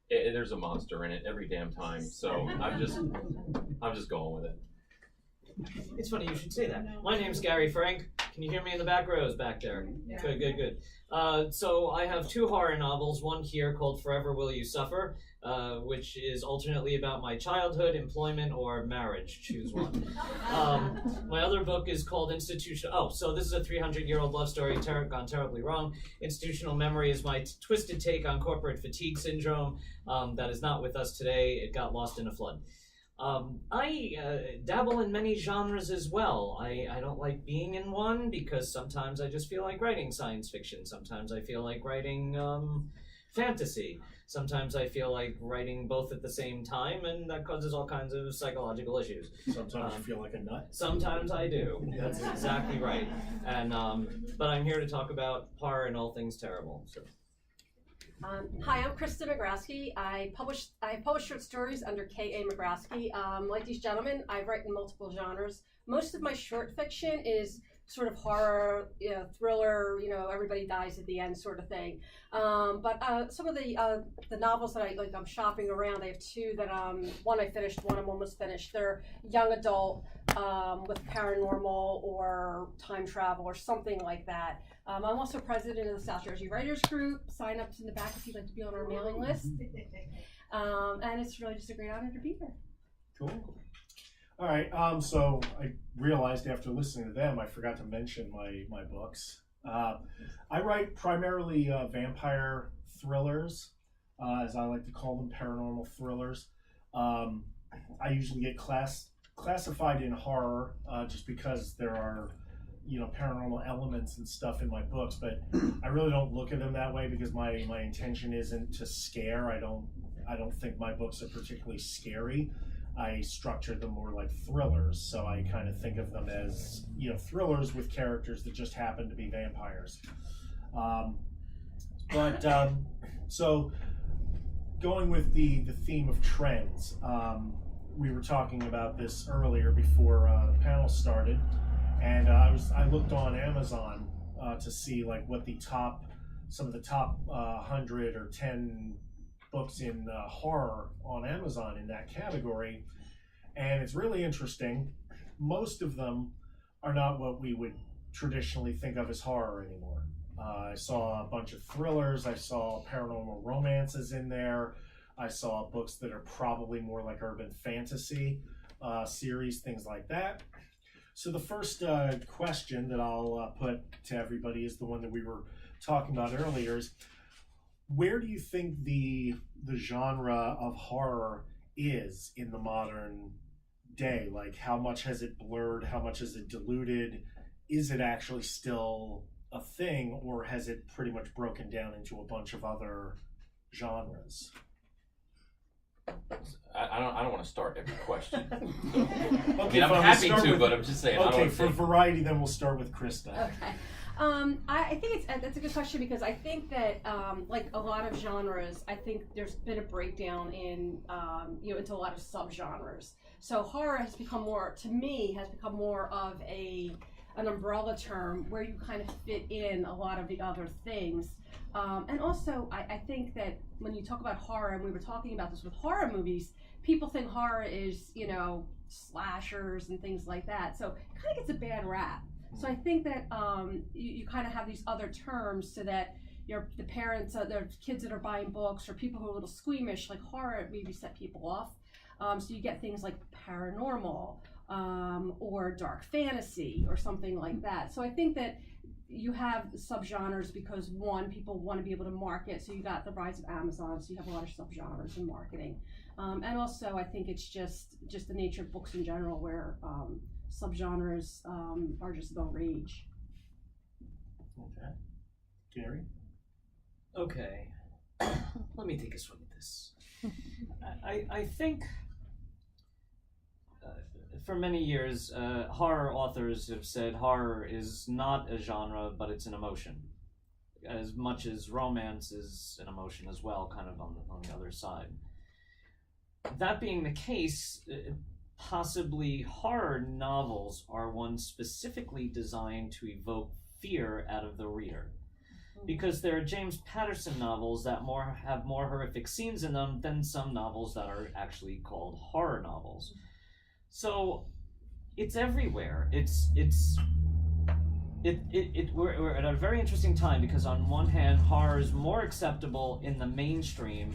There's a monster in it every damn time, so I'm just going with it. It's funny you should say that. My name's Gary Frank. Can you hear me in the back rows back there? Yeah. Good. So I have 2 horror novels, one here called Forever Will You Suffer, which is alternately about my childhood, employment, or marriage. Choose one. My other book is called so this is a 300-year-old love story gone terribly wrong. Institutional Memory is my twisted take on corporate fatigue syndrome that is not with us today. It got lost in a flood. I dabble in many genres as well. I don't like being in one because sometimes I just feel like writing science fiction. Sometimes I feel like writing fantasy. Sometimes I feel like writing both at the same time, and that causes all kinds of psychological issues. Sometimes you feel like a nut? Sometimes I do. That's exactly right. And but I'm here to talk about horror and all things terrible. So. Hi, I'm Krista Magrowski. I publish short stories under K.A. Magrowski. Like these gentlemen, I've written in multiple genres. Most of my short fiction is sort of horror, thriller, everybody dies at the end sort of thing. But some of the novels that I'm shopping around, I have 2 that one I finished, one I'm almost finished. They're young adult with paranormal or time travel or something like that. I'm also president of the South Jersey Writers Group. Sign up's in the back if you'd like to be on our mailing list. And it's really just a great honor to be here. Cool. All right. So I realized after listening to them, I forgot to mention my books. I write primarily vampire thrillers, as I like to call them, paranormal thrillers. I usually get classified in horror just because there are paranormal elements and stuff in my books, but I really don't look at them that way because my intention isn't to scare. I don't think my books are particularly scary. I structure them more like thrillers, so I kind of think of them as thrillers with characters that just happen to be vampires. So going with the theme of trends, we were talking about this earlier before the panel started. And I looked on Amazon to see like what some of the top 100 or 10 books in horror on Amazon in that category, and it's really interesting. Most of them are not what we would traditionally think of as horror anymore. I saw a bunch of thrillers. I saw paranormal romances in there. I saw books that are probably more like urban fantasy series, things like that. So the first question that I'll put to everybody is the one that we were talking about earlier, is where do you think the genre of horror is in the modern day? Like, how much has it blurred? How much has it diluted? Is it actually still a thing, or has it pretty much broken down into a bunch of other genres? I don't want to start every question. Okay, I'm happy to, but I'm just saying. Okay, for variety, then we'll start with Krista. Okay. I think that's a good question because I think that like a lot of genres, I think there's been a breakdown in into a lot of subgenres. So horror has become more of an umbrella term where you kind of fit in a lot of the other things. And also, I think that when you talk about horror, and we were talking about this with horror movies, people think horror is, slashers and things like that. So it kind of gets a bad rap. So I think that you kind of have these other terms so that the parents, their kids that are buying books, or people who are a little squeamish, like horror maybe set people off. So you get things like paranormal or dark fantasy or something like that. So I think that you have subgenres because, one, people want to be able to market. So you got the rise of Amazon, so you have a lot of subgenres in marketing. And also I think it's just the nature of books in general where subgenres are just the rage. Okay. Gary? Okay. Let me take a swing at this. I think for many years, horror authors have said horror is not a genre, but it's an emotion. As much as romance is an emotion as well, kind of on the other side. That being the case, possibly horror novels are one specifically designed to evoke fear out of the reader. because there are James Patterson novels that have more horrific scenes in them than some novels that are actually called horror novels. So it's everywhere. We're at a very interesting time, because on one hand, horror is more acceptable in the mainstream,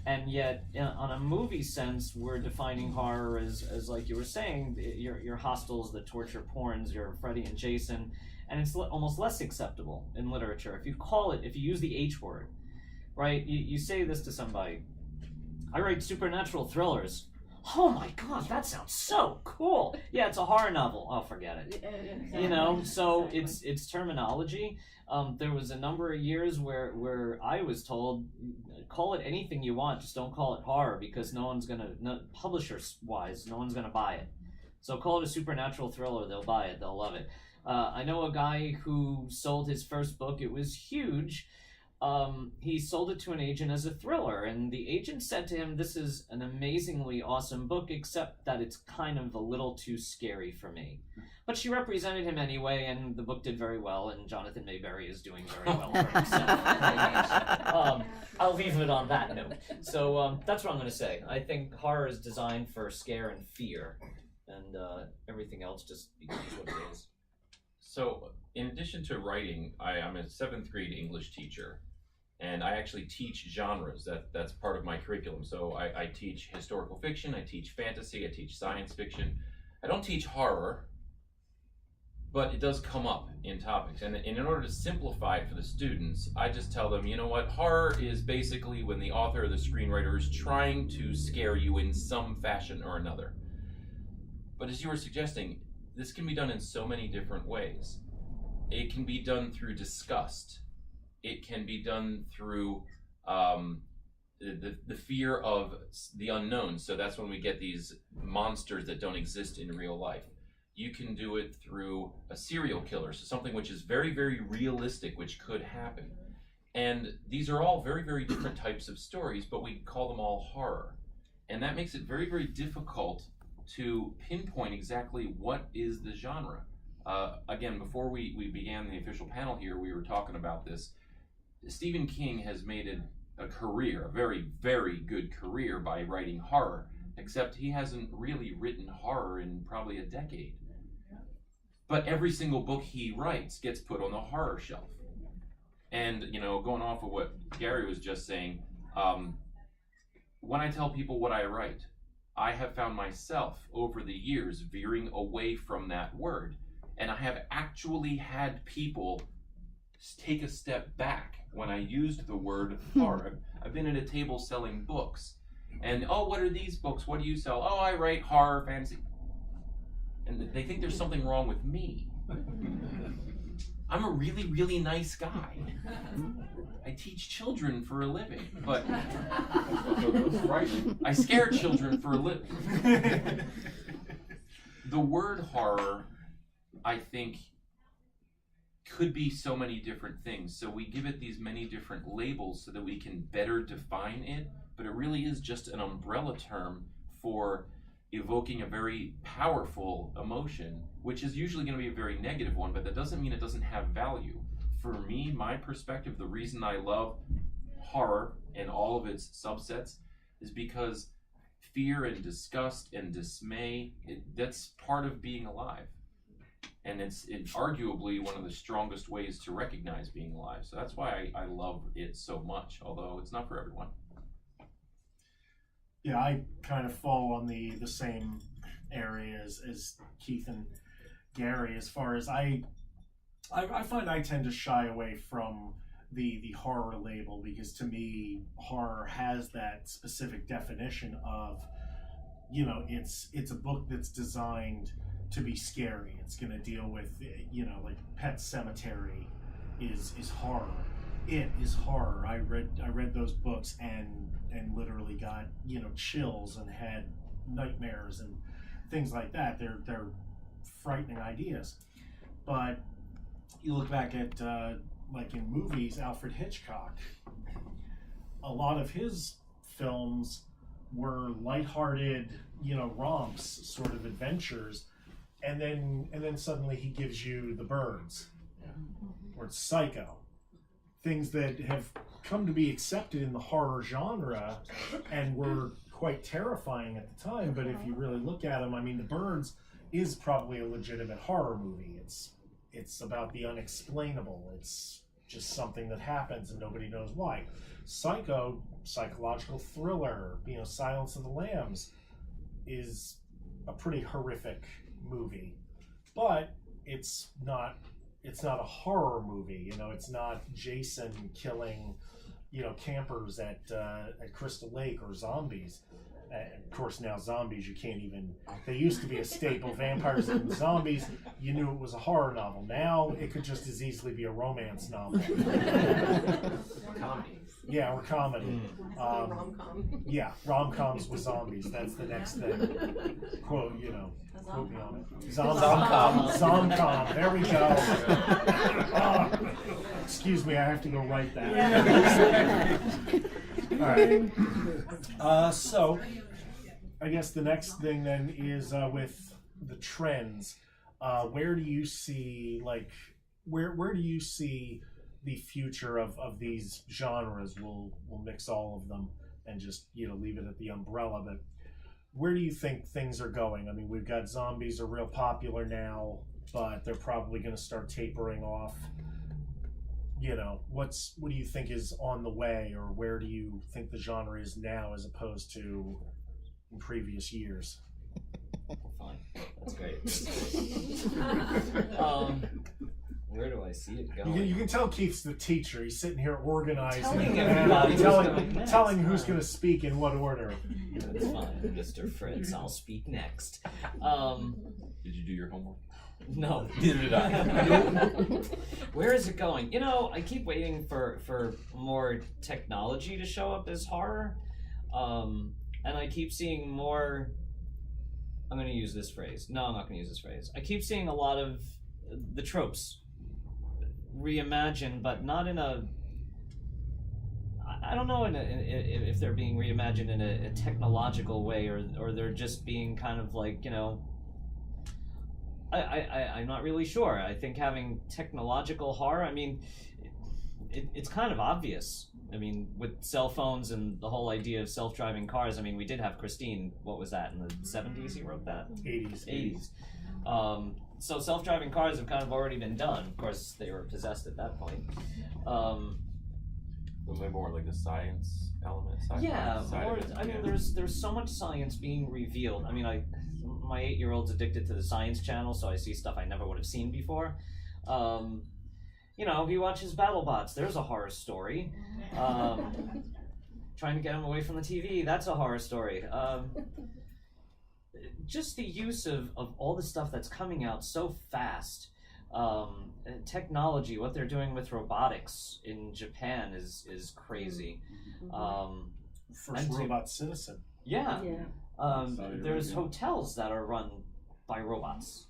and yet on a movie sense, we're defining horror as like you were saying, your Hostels, the torture porns, your Freddy and Jason, and it's almost less acceptable in literature. If you use the H word, right? You say this to somebody, I write supernatural thrillers. Oh my God, that sounds so cool. Yeah, it's a horror novel. Oh, forget it. You know, so it's terminology. There was a number of years where I was told, call it anything you want, just don't call it horror, because publishers-wise, no one's gonna buy it. So call it a supernatural thriller, they'll buy it, they'll love it. I know a guy who sold his first book, it was huge. He sold it to an agent as a thriller, and the agent said to him, this is an amazingly awesome book, except that it's kind of a little too scary for me. But she represented him anyway, and the book did very well, and Jonathan Mayberry is doing very well for himself. I'll leave it on that note. So that's what I'm going to say. I think horror is designed for scare and fear, and everything else just becomes what it is. So, in addition to writing, I'm a 7th grade English teacher, and I actually teach genres. That's part of my curriculum. So I teach historical fiction, I teach fantasy, I teach science fiction. I don't teach horror, but it does come up in topics. And in order to simplify it for the students, I just tell them, you know what, horror is basically when the author or the screenwriter is trying to scare you in some fashion or another. But as you were suggesting, this can be done in so many different ways. It can be done through disgust. It can be done through the fear of the unknown. So that's when we get these monsters that don't exist in real life. You can do it through a serial killer, so something which is very, very realistic, which could happen. And these are all very, very different types of stories, but we call them all horror. And that makes it very, very difficult to pinpoint exactly what is the genre. Again, before we began the official panel here, we were talking about this. Stephen King has made a career, a very, very good career, by writing horror, except he hasn't really written horror in probably a decade. But every single book he writes gets put on the horror shelf. And, you know, going off of what Gary was just saying, when I tell people what I write, I have found myself over the years veering away from that word. And I have actually had people take a step back when I used the word horror. I've been at a table selling books. And, oh, what are these books? What do you sell? Oh, I write horror, fantasy. And they think there's something wrong with me. I'm a really, really nice guy. I teach children for a living, but I scare children for a living. The word horror, I think, could be so many different things. So we give it these many different labels so that we can better define it, but it really is just an umbrella term for evoking a very powerful emotion, which is usually going to be a very negative one, but that doesn't mean it doesn't have value. For me, my perspective, the reason I love horror and all of its subsets is because fear and disgust and dismay, that's part of being alive. And it's arguably one of the strongest ways to recognize being alive. So that's why I love it so much, although it's not for everyone. Yeah, I kind of fall on the same area as Keith and Gary, as far as I find I tend to shy away from the horror label, because to me horror has that specific definition of, you know, it's a book that's designed to be scary. It's going to deal with, you know, like Pet Sematary is horror. It is horror. I read those books and literally got, you know, chills and had nightmares and things like that. They're frightening ideas. But you look back at like in movies, Alfred Hitchcock, a lot of his films were lighthearted, you know, romps, sort of adventures, and then suddenly he gives you The Birds, or Psycho, things that have come to be accepted in the horror genre and were quite terrifying at the time. But if you really look at them, I mean, The Birds is probably a legitimate horror movie. It's about the unexplainable. It's just something that happens and nobody knows why. Psycho, psychological thriller, Silence of the Lambs is a pretty horrific movie, but it's not a horror movie. It's not Jason killing campers at Crystal Lake or zombies. And of course, now zombies, you can't even. They used to be a staple. Vampires and zombies, you knew it was a horror novel. Now it could just as easily be a romance novel. Comedy. Yeah, or comedy. Rom-com. Yeah, rom-coms with zombies. That's the next thing. Quote me on it. Zomcom. There we go. Excuse me, I have to go write that. All right. So, I guess the next thing then is with the trends. Where do you see, where do you see the future of these genres? We'll mix all of them and just leave it at the umbrella. But where do you think things are going? I mean, we've got zombies are real popular now, but they're probably going to start tapering off. What do you think is on the way, or where do you think the genre is now as opposed to in previous years? Fine, that's great. Where do I see it going? You can tell Keith's the teacher. He's sitting here organizing, Telling everybody who's going next. telling who's going to speak in what order. That's fine, Mr. Fritz. I'll speak next. Did you do your homework? No. Neither did I. Where is it going? I keep waiting for more technology to show up as horror. And I keep seeing more. I'm going to use this phrase. No, I'm not going to use this phrase. I keep seeing a lot of the tropes reimagined, but not in a. I don't know if they're being reimagined in a technological way, or they're just being kind of like, I'm not really sure. I think having technological horror, I mean, it's kind of obvious. I mean, with cell phones and the whole idea of self-driving cars, I mean, we did have Christine, what was that, in the 70s he wrote that? 80s. So self-driving cars have kind of already been done. Of course, they were possessed at that point. Maybe more like the science element. Yeah, there's so much science being revealed. I mean, my 8-year-old's addicted to the Science Channel, so I see stuff I never would have seen before. He watches BattleBots. There's a horror story. Trying to get him away from the TV. That's a horror story. Just the use of all the stuff that's coming out so fast. Technology, what they're doing with robotics in Japan is crazy. First robot citizen. Yeah. There's hotels that are run by robots.